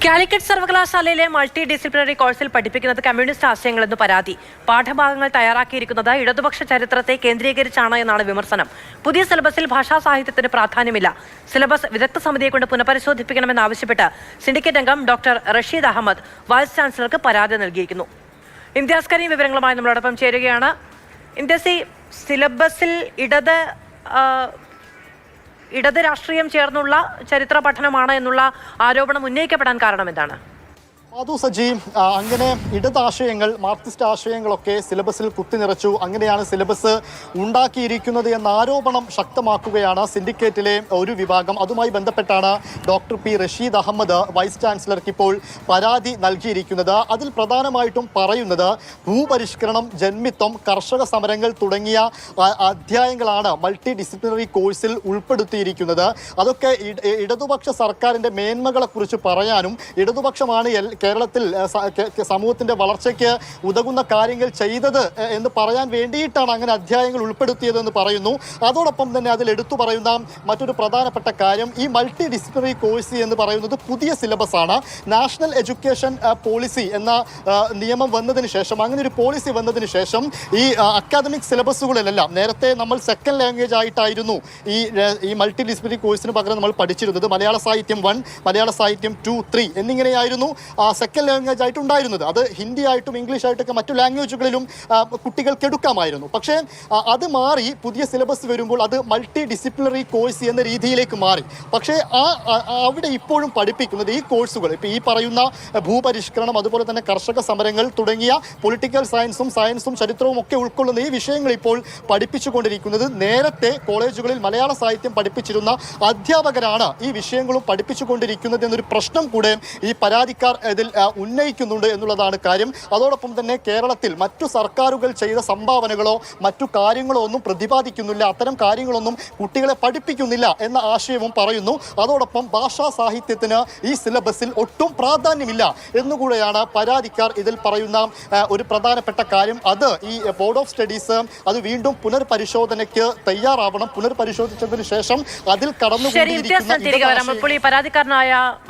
കാലിക്കറ്റ് സർവകലാശാലയിലെ multi disciplinary കോഴ്സിൽ പഠിപ്പിക്കുന്നത് കമ്മ്യൂണിസ്റ്റ് ആശയങ്ങളെന്ന് പരാതി. പാഠഭാഗങ്ങൾ തയ്യാറാക്കിയിരിക്കുന്നത് ഇടതുപക്ഷ ചരിത്രത്തെ കേന്ദ്രീകരിച്ചാണ് എന്നാണ് വിമർശനം. പുതിയ സിലബസിൽ ഭാഷാ സാഹിത്യത്തിന് പ്രാധാന്യമില്ല. സിലബസ് വിദഗ്ധ സമിതിയെ കൊണ്ട് പുനഃപരിശോധിപ്പിക്കണമെന്നാവശ്യപ്പെട്ട് സിൻഡിക്കേറ്റ് അംഗം ഡോക്ടർ റഷീദ് അഹമ്മദ് വൈസ് ചാൻസലർക്ക് പരാതി നൽകിയിരിക്കുന്നു. ഇന്ത്യാസ്കരി വിവരങ്ങളുമായി നമ്മളോടൊപ്പം ചേരുകയാണ്. ഇന്ത്യസി, സിലബസിൽ ഇടത് രാഷ്ട്രീയം ചേർന്നുള്ള ചരിത്ര പഠനമാണ് എന്നുള്ള ആരോപണം ഉന്നയിക്കപ്പെടാൻ കാരണം എന്താണ്? മാധു സജി, അങ്ങനെ ഇടതാശയങ്ങൾ, മാർക്സിസ്റ്റ് ആശയങ്ങളൊക്കെ സിലബസിൽ കുത്തിനിറച്ചു, അങ്ങനെയാണ് സിലബസ് ഉണ്ടാക്കിയിരിക്കുന്നത് എന്ന ആരോപണം ശക്തമാക്കുകയാണ് സിൻഡിക്കേറ്റിലെ ഒരു വിഭാഗം. അതുമായി ബന്ധപ്പെട്ടാണ് doctor P Rasheed Ahmed vice ചാൻസലർക്ക് ഇപ്പോൾ പരാതി നൽകിയിരിക്കുന്നത്. അതിൽ പ്രധാനമായിട്ടും പറയുന്നത് ഭൂപരിഷ്കരണം, ജന്മിത്വം, കർഷക സമരങ്ങൾ തുടങ്ങിയ അധ്യായങ്ങളാണ് മൾട്ടി ഡിസിപ്ലിനറി കോഴ്സിൽ ഉൾപ്പെടുത്തിയിരിക്കുന്നത്. അതൊക്കെ ഇടതുപക്ഷ സർക്കാരിൻ്റെ മേന്മകളെക്കുറിച്ച് പറയാനും ഇടതുപക്ഷമാണ് കേരളത്തിൽ സമൂഹത്തിന്റെ വളർച്ചയ്ക്ക് ഉതകുന്ന കാര്യങ്ങൾ ചെയ്തത് എന്ന് പറയാൻ വേണ്ടിയിട്ടാണ് അങ്ങനെ അധ്യായങ്ങൾ ഉൾപ്പെടുത്തിയതെന്ന് പറയുന്നു. അതോടൊപ്പം തന്നെ അതിൽ എടുത്തു പറയുന്ന മറ്റൊരു പ്രധാനപ്പെട്ട കാര്യം, ഈ മൾട്ടി ഡിസിപ്ലിനറി കോഴ്സ് എന്ന് പറയുന്നത് പുതിയ സിലബസ് ആണ്. നാഷണൽ എഡ്യൂക്കേഷൻ പോളിസി എന്ന നിയമം വന്നതിന് ശേഷം, അങ്ങനെ ഒരു പോളിസി വന്നതിന് ശേഷം ഈ അക്കാദമിക് സിലബസുകളിലെല്ലാം നേരത്തെ നമ്മൾ സെക്കൻഡ് ലാംഗ്വേജ് ആയിട്ടായിരുന്നു ഈ മൾട്ടി ഡിസിപ്ലിനറി കോഴ്സിന് പകരം നമ്മൾ പഠിച്ചിരുന്നത്. മലയാള സാഹിത്യം 1, മലയാള സാഹിത്യം 2, 3 എന്നിങ്ങനെയായിരുന്നു സെക്കൻഡ് ലാംഗ്വേജ് ആയിട്ട് ഉണ്ടായിരുന്നത്. അത് ഹിന്ദി ആയിട്ടും ഇംഗ്ലീഷ് ആയിട്ടൊക്കെ മറ്റു ലാംഗ്വേജുകളിലും കുട്ടികൾക്ക് എടുക്കാമായിരുന്നു. പക്ഷേ അത് മാറി പുതിയ സിലബസ് വരുമ്പോൾ അത് മൾട്ടി ഡിസിപ്ലിനറി കോഴ്സ് എന്ന രീതിയിലേക്ക് മാറി. പക്ഷേ അവിടെ ഇപ്പോഴും പഠിപ്പിക്കുന്നത് ഈ കോഴ്സുകൾ, ഇപ്പോൾ ഈ പറയുന്ന ഭൂപരിഷ്കരണം, അതുപോലെ തന്നെ കർഷക സമരങ്ങൾ തുടങ്ങിയ പൊളിറ്റിക്കൽ സയൻസും ചരിത്രവും ഒക്കെ ഉൾക്കൊള്ളുന്ന ഈ വിഷയങ്ങൾ ഇപ്പോൾ പഠിപ്പിച്ചുകൊണ്ടിരിക്കുന്നത് നേരത്തെ കോളേജുകളിൽ മലയാള സാഹിത്യം പഠിപ്പിച്ചിരുന്ന അധ്യാപകരാണ് ഈ വിഷയങ്ങളും പഠിപ്പിച്ചുകൊണ്ടിരിക്കുന്നത് എന്നൊരു പ്രശ്നം കൂടെ ഈ പരാതിക്കാർ ഇതിൽ ഉന്നയിക്കുന്നുണ്ട് എന്നുള്ളതാണ് കാര്യം. അതോടൊപ്പം തന്നെ കേരളത്തിൽ മറ്റു സർക്കാരുകൾ ചെയ്ത സംഭാവനകളോ മറ്റു കാര്യങ്ങളോ ഒന്നും പ്രതിപാദിക്കുന്നില്ല, അത്തരം കാര്യങ്ങളൊന്നും കുട്ടികളെ പഠിപ്പിക്കുന്നില്ല എന്ന ആശയവും പറയുന്നു. അതോടൊപ്പം ഭാഷാ സാഹിത്യത്തിന് ഈ സിലബസിൽ ഒട്ടും പ്രാധാന്യമില്ല എന്നുകൂടെയാണ് പരാതിക്കാർ ഇതിൽ പറയുന്ന ഒരു പ്രധാനപ്പെട്ട കാര്യം. അത് ഈ ബോർഡ് ഓഫ് സ്റ്റഡീസ് അത് വീണ്ടും പുനർപരിശോധനയ്ക്ക് തയ്യാറാവണം. പുനർപരിശോധിച്ചതിന് ശേഷം അതിൽ കടന്നുകൊണ്ടിരിക്കുന്ന പരാതിക്കാരനായ